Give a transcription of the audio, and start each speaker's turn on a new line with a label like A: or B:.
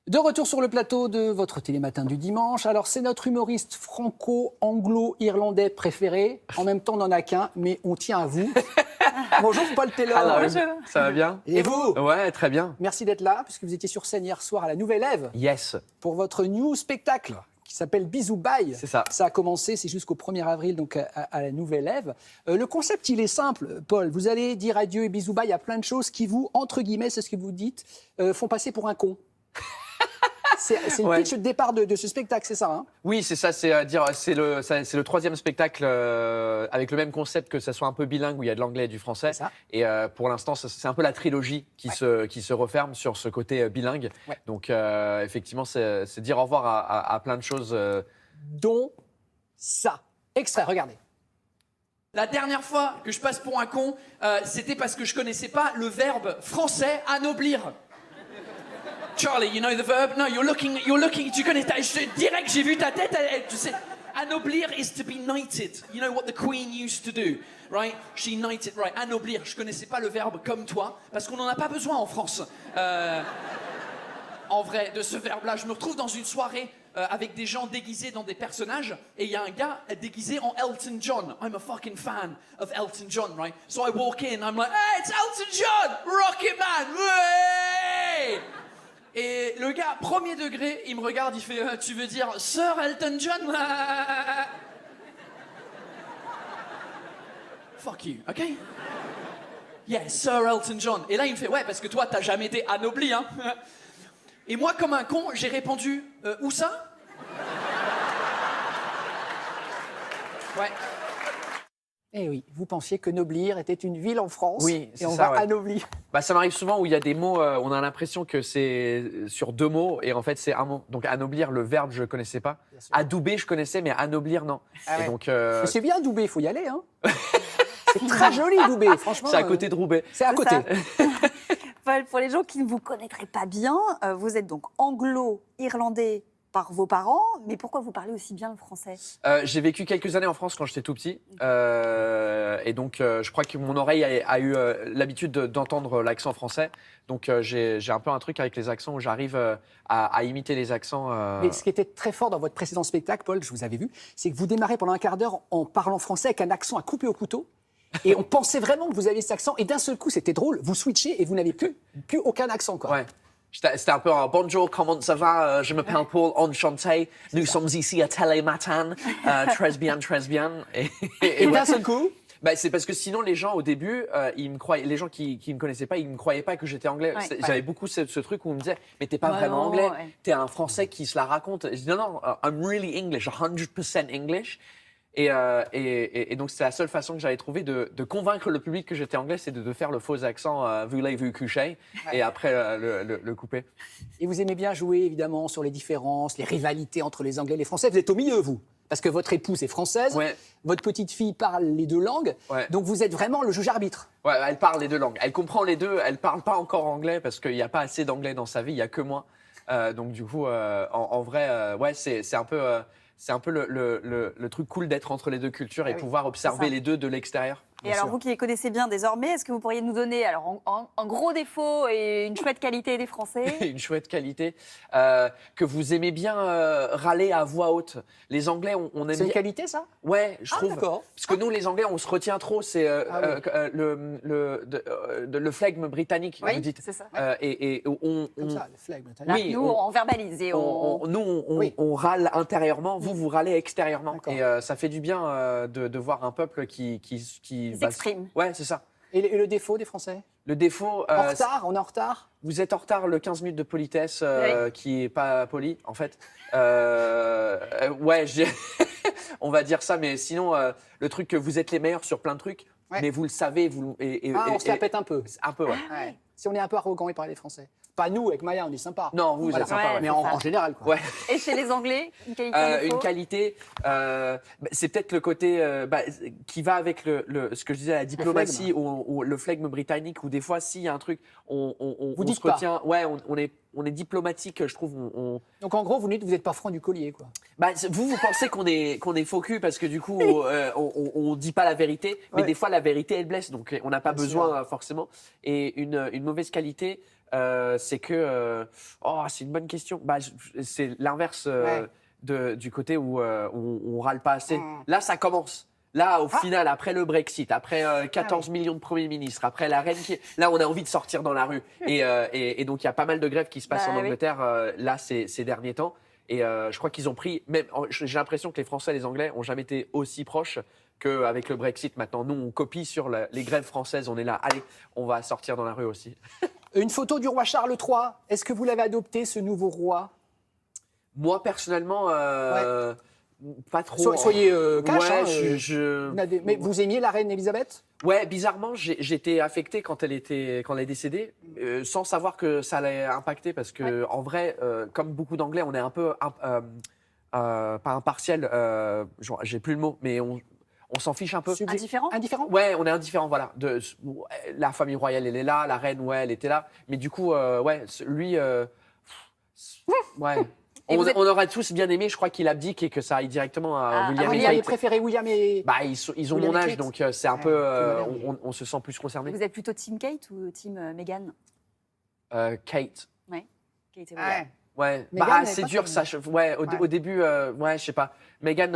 A: De retour sur le plateau de votre télématin du dimanche. Alors, c'est notre humoriste franco-anglo-irlandais préféré. En même temps, on n'en a qu'un, mais on tient à vous. Bonjour, Paul Taylor.
B: Bonjour. Ça va bien?
A: Et vous?
B: Ouais, très bien.
A: Merci d'être là, puisque vous étiez sur scène hier soir à la Nouvelle Ève.
B: Yes.
A: Pour votre new spectacle qui s'appelle Bisous Bye.
B: C'est ça.
A: Ça a commencé, c'est jusqu'au 1er avril, donc à la Nouvelle Ève. Le concept, il est simple, Paul. Vous allez dire adieu et bisous bye à plein de choses qui vous, entre guillemets, c'est ce que vous dites, font passer pour un con. C'est le pitch de départ de ce spectacle, c'est ça, hein?
B: Oui, c'est ça. C'est le troisième spectacle avec le même concept, que ça soit un peu bilingue où il y a de l'anglais et du français. Et pour l'instant, c'est un peu la trilogie qui se referme sur ce côté bilingue. Ouais. Donc effectivement, c'est dire au revoir à plein de choses.
A: Dont ça. Extrait, regardez.
C: La dernière fois que je passe pour un con, c'était parce que je connaissais pas le verbe français anoblir. Charlie, you know the verb? No, you're looking, tu connais, direct, j'ai vu ta tête, tu sais, anoblir is to be knighted. You know what the queen used to do, right? She knighted, right? Anoblir, je connaissais pas le verbe comme toi, parce qu'on en a pas besoin en France. En vrai, de ce verbe-là, je me retrouve dans une soirée avec des gens déguisés dans des personnages, et il y a un gars déguisé en Elton John. I'm a fucking fan of Elton John, right? So I walk in, I'm like, hey, it's Elton John, Rocket Man, ouais! Et le gars, premier degré, il me regarde, il fait tu veux dire Sir Elton John? Fuck you, ok? Yeah, Sir Elton John. Et là, il me fait ouais, parce que toi, t'as jamais été anobli, hein? Et moi, comme un con, j'ai répondu où ça? Ouais.
A: Eh oui, vous pensiez que Noblir était une ville en France,
B: oui,
A: et on va anoblir.
B: Bah, ça m'arrive souvent où il y a des mots, on a l'impression que c'est sur deux mots, et en fait c'est un mot. Donc anoblir, le verbe, je ne connaissais pas. Adouber, je connaissais, mais anoblir, non.
A: Ah ouais.
B: Et donc,
A: c'est bien Doubé, il faut y aller. Hein. C'est très joli Doubé, franchement.
B: C'est à côté de Roubaix.
A: C'est à côté.
D: Paul, pour les gens qui ne vous connaîtraient pas bien, vous êtes donc anglo-irlandais par vos parents, mais pourquoi vous parlez aussi bien le français?
B: J'ai vécu quelques années en France quand j'étais tout petit, et donc je crois que mon oreille a eu l'habitude d'entendre l'accent français, donc j'ai un peu un truc avec les accents où j'arrive à imiter les accents.
A: Mais ce qui était très fort dans votre précédent spectacle, Paul, je vous avais vu, c'est que vous démarrez pendant un quart d'heure en parlant français avec un accent à couper au couteau. Et on pensait vraiment que vous aviez cet accent, et d'un seul coup, c'était drôle, vous switchez et vous n'avez plus aucun accent, quoi.
B: Ouais. C'était un peu un bonjour, comment ça va? Je m'appelle Paul, enchanté. Nous sommes ici à Télématin. Très bien, très bien.
A: Et d'un seul coup?
B: Bah, c'est parce que sinon, les gens, au début, ils me croyaient, les gens qui me connaissaient pas, ils me croyaient pas que j'étais anglais. Ouais. J'avais beaucoup ce truc où on me disait, mais t'es pas vraiment anglais, t'es un français qui se la raconte. Je dis, non, I'm really English, 100% English. Et donc, c'est la seule façon que j'avais trouvé de convaincre le public que j'étais anglais, c'est de faire le faux accent, voulez-vous coucher, et après le couper.
A: Et vous aimez bien jouer, évidemment, sur les différences, les rivalités entre les Anglais et les Français. Vous êtes au milieu, vous, parce que votre épouse est française, votre petite fille parle les deux langues, donc vous êtes vraiment le juge-arbitre. Ouais,
B: elle parle les deux langues. Elle comprend les deux, elle parle pas encore anglais, parce qu'il n'y a pas assez d'anglais dans sa vie, il n'y a que moi. Donc, du coup, en vrai, ouais, c'est un peu... c'est un peu le truc cool d'être entre les deux cultures et pouvoir observer les deux de l'extérieur.
D: Et alors, vous qui les connaissez bien désormais, est-ce que vous pourriez nous donner alors, un gros défaut et une chouette qualité des Français?
B: Une chouette qualité. Que vous aimez bien râler à voix haute. Les Anglais, on aime
A: C'est une qualité, ça?
B: Ouais, je trouve.
A: D'accord.
B: Parce que nous, les Anglais, on se retient trop. C'est le flegme britannique, vous dites.
D: C'est ça.
A: Comme ça, le flegme britannique.
D: Oui, nous, on verbalise. Et
B: on râle intérieurement, vous râlez extérieurement. Et ça fait du bien de voir un peuple qui
D: s'exprime.
B: Ouais, c'est ça.
A: Et le défaut des Français?
B: Le défaut...
A: En retard? On est en retard?
B: Vous êtes en retard le 15 minutes de politesse qui est pas poli, en fait. Ouais, on va dire ça, mais sinon, le truc que vous êtes les meilleurs sur plein de trucs, mais vous le savez.
A: On se la pète un peu.
B: Un peu, ouais.
A: Si on est un peu arrogant et parler français. Pas nous, avec Maya, on est sympa.
B: Non, vous êtes sympa,
A: mais en général, quoi.
B: Ouais.
D: Et chez les Anglais, une qualité
B: une qualité, c'est peut-être le côté qui va avec ce que je disais, la diplomatie ou le flegme britannique, où des fois, s'il y a un truc, on se retient. Ouais, on est diplomatique, je trouve.
A: Donc en gros, vous dites que vous n'êtes pas franc du collier, quoi.
B: Bah, vous pensez qu'on est faux cul parce que du coup, on dit pas la vérité, mais des fois, la vérité, elle blesse, donc on n'a pas besoin forcément. Et une mauvaise qualité, c'est que... c'est une bonne question. Bah, c'est l'inverse du côté où on râle pas assez. Là, ça commence. Là, au final, après le Brexit, après 14 millions de premiers ministres, après la reine qui... Là, on a envie de sortir dans la rue. Et donc, il y a pas mal de grèves qui se passent en Angleterre, là, ces derniers temps. Et je crois qu'ils ont pris... J'ai l'impression que les Français et les Anglais n'ont jamais été aussi proches qu'avec le Brexit. Maintenant, nous, on copie sur les grèves françaises. On est là, allez, on va sortir dans la rue aussi.
A: Une photo du roi Charles III. Est-ce que vous l'avez adopté, ce nouveau roi?
B: Moi, personnellement... Pas trop.
A: Soyez cash. Mais vous aimiez la reine Elisabeth?
B: Ouais, bizarrement, j'étais affecté quand elle est décédée, sans savoir que ça allait impacter, parce que en vrai, comme beaucoup d'Anglais, on est un peu pas impartial. J'ai plus le mot, mais on s'en fiche un peu.
D: Indifférent.
A: Indifférent.
B: Ouais, on est indifférent, voilà. La famille royale, elle est là, la reine, elle était là, mais du coup, lui, ouais. On aurait tous bien aimé, je crois qu'il abdique et que ça aille directement à William et
A: Vous
B: Kate.
A: avez préféré William et...
B: Bah, ils ont
A: William
B: mon
A: et
B: âge,
A: Kate.
B: donc c'est un peu... on se sent plus concerné.
D: Vous êtes plutôt team Kate ou team Meghan?
B: Kate.
D: Ouais. Kate et William.
B: Ouais.
A: Meghan,
B: Bah,
A: elle est
B: c'est
A: pas
B: dur,
A: comme-
B: ça. Au début, je sais pas. Meghan...